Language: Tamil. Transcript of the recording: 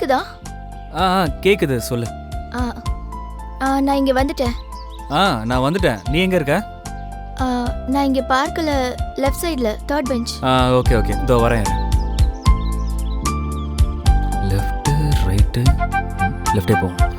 கேக்குதா? கேக்குது, சொல்லு. ஆ நான் இங்க வந்துட்டேன். நான் வந்துட்டேன். நீ எங்க இருக்க? நான் இங்க பார்க்கல, லெஃப்ட் சைடுல 3rd பெஞ்ச். ஓகே இதோ வரேன். லெஃப்ட் ரைட்டு லெஃப்டே போகணும்.